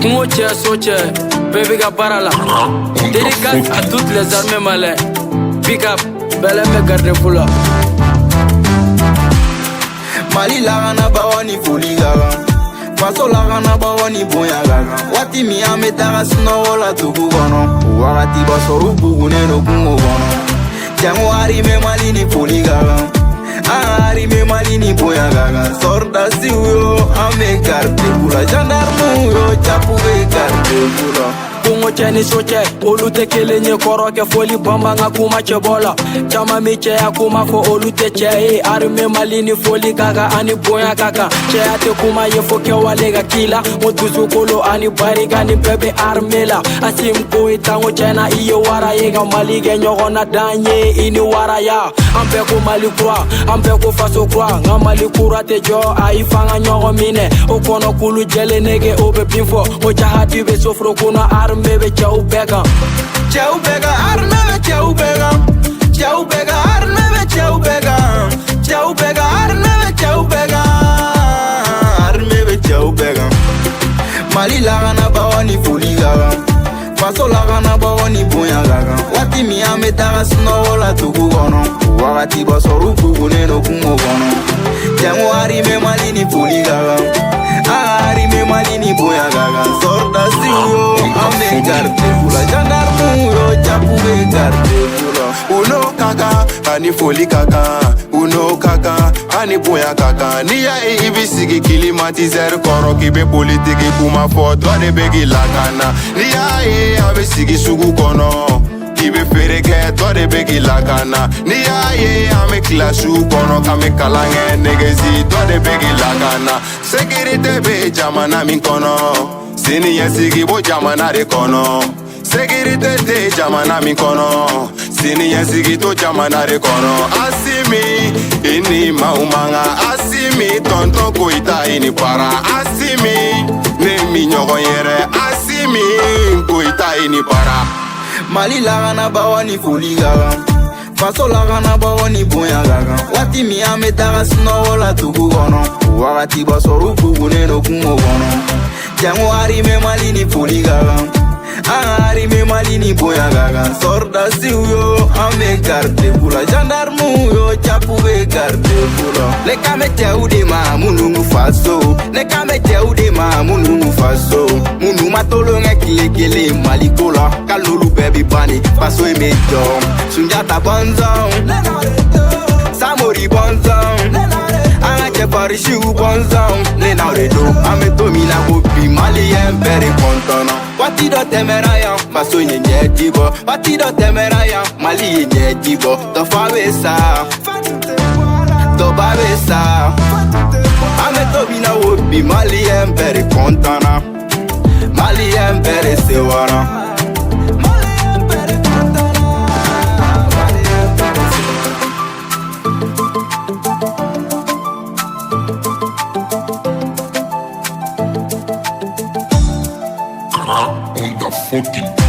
Moutier, Sotier, Baby Gabarala. Dédicace à toutes les armées malais. Pick up, belle me garde pour là. Mali la gana bawani foli gaga. Faso la gana bawani boya gaga. Wati mi ame daga sino wala tugu gono. Wakati basoru bugu neno kungo gono. Jango hari me mali ni foli gaga. Hari me mali ni boya gaga. Sorda si uyo ame garde pula. Gendarme uyo chapu be garde pula. Kungo cheni soche, olute kelenye koroke foli bamba nga kuma chebola. Chama miche ya kuma fo olute che arme malini foli gaga ani boya gaga. Che ate kuma ye foke walega kila. Motuzu kolo ani bariga ni bebe armela. Asim ko itango chena iye wara yega malige nyogona danye ini wara ya. Ampe ko mali kwa, ampe ko faso kwa. Nga mali kura te jo aifanga nyogo mine. Okono kulu jele nege obe pinfo. Ocha hati be sofro kuna arme. Bebe chau bega arme be chau bega arme be chau bega arme be chau bega Mali la gana bawani foli gaga Faso la gana bawani boya gaga Wati mi ame daga sino wala tugu gono Wakati basoru bugu neno kungo gono Jango hari me mali ni foli gaga Hari me mali ni boya gaga Sorda si uyo ame garde pula Gendarme uyo chapu be garde pula Uno kaka, ani foli kaka Uno kaka, ani boya kaka Niya ibisigi klimatizer koro kibe politiki kuma foto de begi lakana Niya abisigi sugu kono Kibe fereke to de begi lakana Niya ame klasu kono kame kalange negezi to de begi lakana Sekirite be jamana min kono Sini yesigi bo jamana de kono Sekirite te jamana min kono Sini yesigi to jamana de kono Asimi ini maumanga Asimi tonton koita ini para Asimi ne mi nyogo yere Asimi koita ini para Mali la gana bawani foli gaga Faso la gana bawani boya gaga Wati mi ame daga sino wala tugu gono Wakati basoru bugu neno kungo gono Jango hari me mali ni foli gaga Hari me mali ni boya gaga Sorda si uyo ame garde pula Gendarme uyo chapu be garde pula Leka me cheu ma munungu faso Leka me cheu ma munungu faso Munu matolo nge kile mali kola Kalulu baby bani faso eme jom Sunjata bonzong Samori bonzong Anga chefari shiu bonzong Nena redo ame domina bopi Mali embere kontona Wati do temeraya faso nye dibo Wati do temeraya Mali nye dibo To fawesa To babesa Ame domina bopi Mali embere kontona Mali embere sewara On the fucking